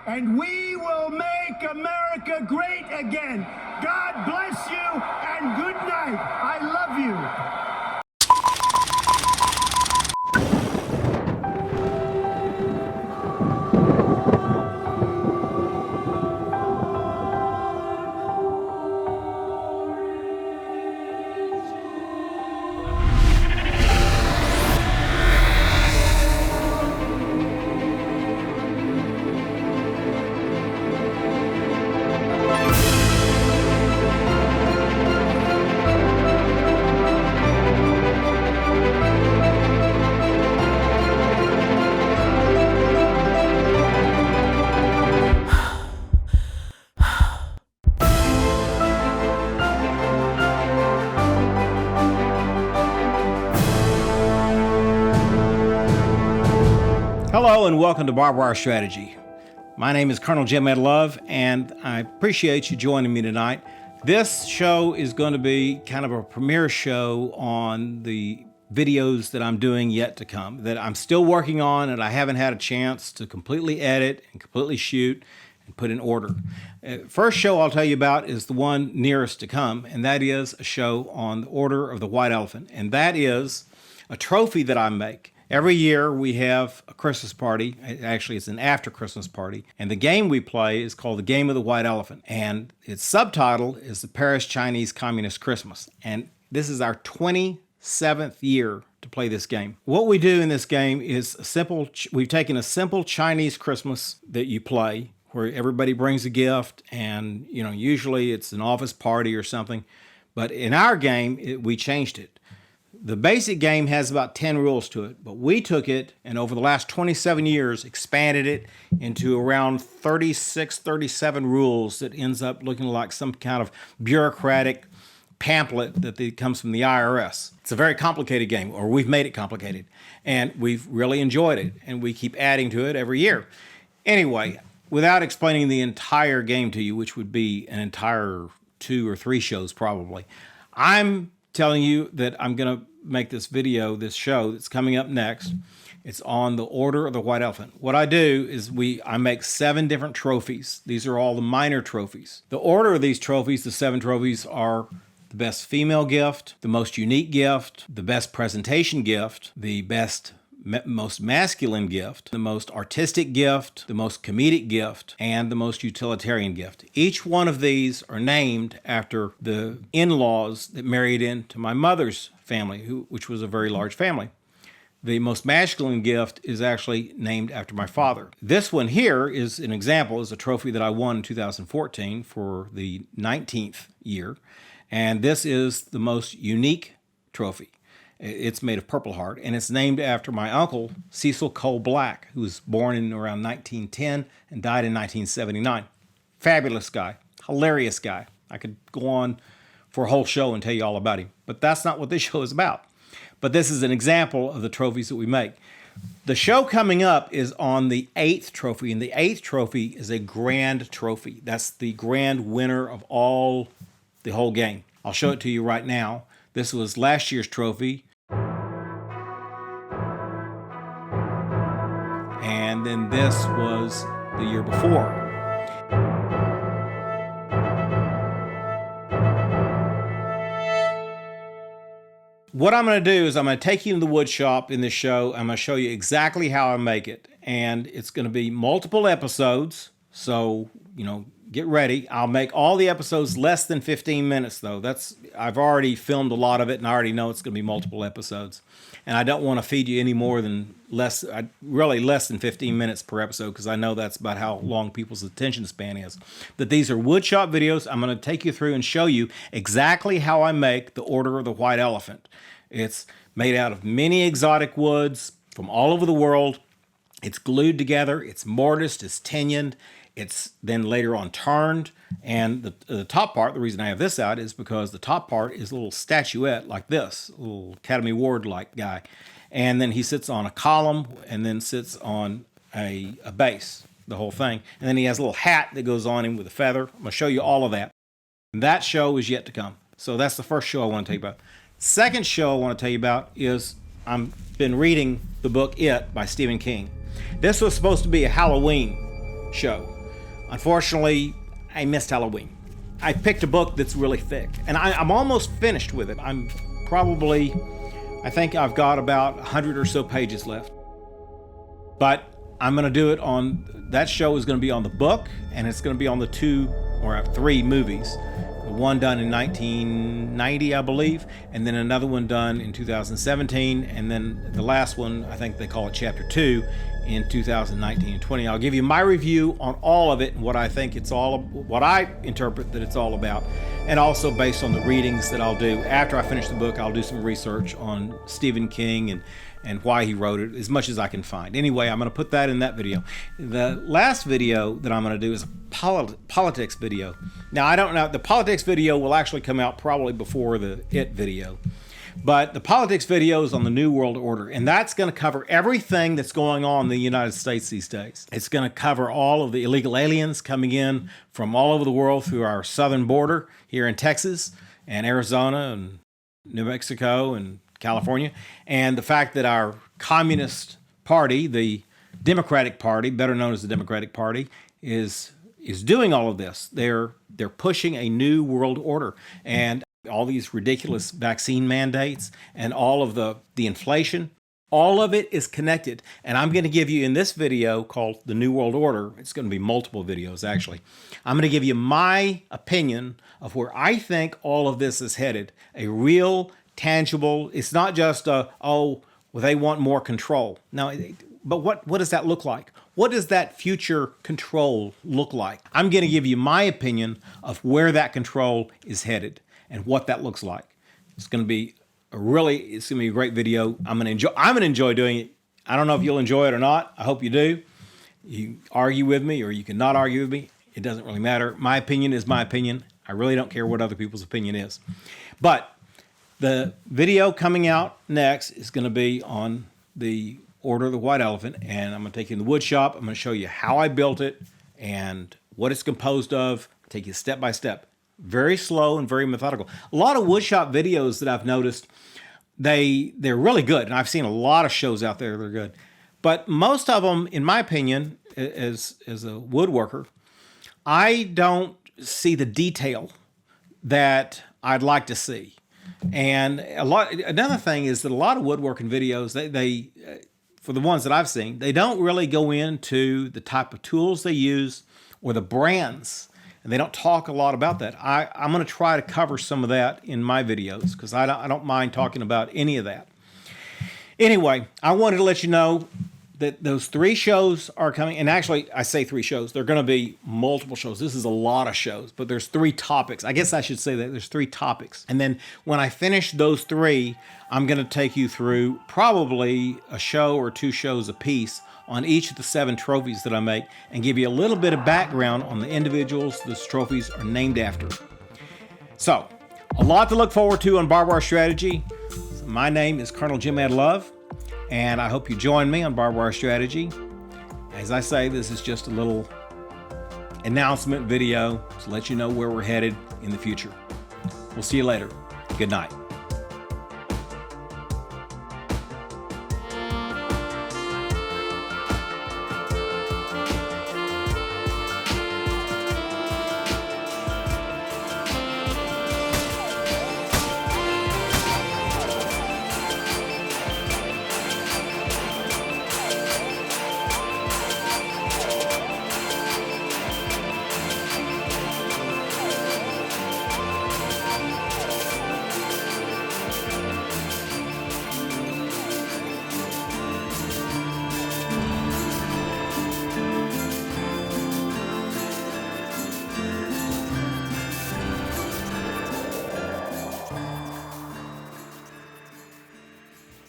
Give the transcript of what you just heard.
and we will make America great again. God bless you and good night. I love you. Hello and welcome to Barbwire Strategy. My name is Colonel Jim Ed Love, and I appreciate you joining me tonight. This show is going to be kind of a premiere show on the videos that I'm doing yet to come, that I'm still working on and I haven't had a chance to completely edit and completely shoot and put in order. First show I'll tell you about is the one nearest to come, and that is a show on the Order of the White Elephant, and that is a trophy that I make. Every year we have a Christmas party. Actually, it's an after Christmas party. And the game we play is called the Game of the White Elephant. And its subtitle is the Paris Chinese Communist Christmas. And this is our 27th year to play this game. What we do in this game is we've taken a simple Chinese Christmas that you play, where everybody brings a gift, and usually it's an office party or something. But in our game, we changed it. The basic game has about 10 rules to it, but we took it and over the last 27 years expanded it into around 36, 37 rules that ends up looking like some kind of bureaucratic pamphlet that comes from the IRS. It's a very complicated game, or we've made it complicated, and we've really enjoyed it, and we keep adding to it every year. Anyway, without explaining the entire game to you, which would be an entire 2 or 3 shows probably, I'm telling you that I'm going to make this show that's coming up next. It's on the Order of the White Elephant. What I do is I make 7 different trophies. These are all the minor trophies. The order of these trophies, the 7 trophies, are the best female gift, the most unique gift, the best presentation gift, the most masculine gift, the most artistic gift, the most comedic gift, and the most utilitarian gift. Each one of these are named after the in-laws that married into my mother's family, which was a very large family. The most masculine gift is actually named after my father. This one here is an example, is a trophy that I won in 2014 for the 19th year, and this is the most unique trophy. It's made of Purple Heart, and it's named after my uncle, Cecil Cole Black, who was born in around 1910 and died in 1979. Fabulous guy, hilarious guy. I could go on for a whole show and tell you all about him, but that's not what this show is about. But this is an example of the trophies that we make. The show coming up is on the 8th trophy, and the 8th trophy is a grand trophy. That's the grand winner of the whole game. I'll show it to you right now. This was last year's trophy. And then this was the year before. What I'm going to do is I'm going to take you to the wood shop in this show. I'm going to show you exactly how I make it. And it's going to be multiple episodes. So, get ready. I'll make all the episodes less than 15 minutes, though. I've already filmed a lot of it, and I already know it's going to be multiple episodes. And I don't want to feed you any more than less than 15 minutes per episode, because I know that's about how long people's attention span is. But these are woodshop videos. I'm going to take you through and show you exactly how I make the Order of the White Elephant. It's made out of many exotic woods from all over the world. It's glued together. It's mortised. It's tinioned. It's then later on turned, and the top part, the reason I have this out is because the top part is a little statuette like this, a little Academy Award-like guy. And then he sits on a column and then sits on a base, the whole thing. And then he has a little hat that goes on him with a feather. I'm going to show you all of that. And that show is yet to come. So that's the first show I want to tell you about. Second show I want to tell you about is I've been reading the book It by Stephen King. This was supposed to be a Halloween show. Unfortunately, I missed Halloween. I picked a book that's really thick, and I'm almost finished with it. I think I've got about 100 or so pages left. But I'm going to do it on, that show is going to be on the book, and it's going to be on the 2 or 3 movies. One done in 1990, I believe, and then another one done in 2017, and then the last one, I think they call it Chapter 2, in 2019 and 20. I'll give you my review on all of it and what I think it's all, what I interpret that it's all about, and also based on the readings that I'll do. After I finish the book, I'll do some research on Stephen King and why he wrote it, as much as I can find. Anyway, I'm going to put that in that video. The last video that I'm going to do is a politics video. Now, I don't know, the politics video will actually come out probably before the IT video. But the politics video is on the New World Order, and that's going to cover everything that's going on in the United States these days. It's going to cover all of the illegal aliens coming in from all over the world through our southern border here in Texas and Arizona and New Mexico and California, and the fact that our Communist Party, the Democratic Party, better known as the Democratic Party, is doing all of this. They're pushing a new world order, and all these ridiculous vaccine mandates and all of the inflation, all of it is connected. And I'm going to give you in this video called The New World Order, it's going to be multiple videos actually, I'm going to give you my opinion of where I think all of this is headed. A real tangible, it's not just they want more control. Now, but what does that look like? What does that future control look like? I'm going to give you my opinion of where that control is headed and what that looks like. It's going to be it's going to be a great video. I'm going to enjoy doing it. I don't know if you'll enjoy it or not. I hope you do. You argue with me or you can not argue with me. It doesn't really matter. My opinion is my opinion. I really don't care what other people's opinion is. But the video coming out next is going to be on the Order of the White Elephant, and I'm going to take you in the wood shop. I'm going to show you how I built it and what it's composed of, take you step by step. Very slow and very methodical. A lot of woodshop videos that I've noticed, they're really good, and I've seen a lot of shows out there that are good. But most of them, in my opinion, as a woodworker, I don't see the detail that I'd like to see. And another thing is that a lot of woodworking videos, they for the ones that I've seen, they don't really go into the type of tools they use or the brands. And they don't talk a lot about that. I'm going to try to cover some of that in my videos because I don't mind talking about any of that. Anyway, I wanted to let you know that those 3 shows are coming. And actually, I say 3 shows. They're going to be multiple shows. This is a lot of shows, but there's 3 topics. I guess I should say that there's 3 topics. And then when I finish those 3, I'm going to take you through probably a show or 2 shows a piece on each of the 7 trophies that I make and give you a little bit of background on the individuals those trophies are named after. So, a lot to look forward to on Barbwire Strategy. My name is Colonel Jim Ed Love, and I hope you join me on Barbwire Strategy. As I say, this is just a little announcement video to let you know where we're headed in the future. We'll see you later. Good night.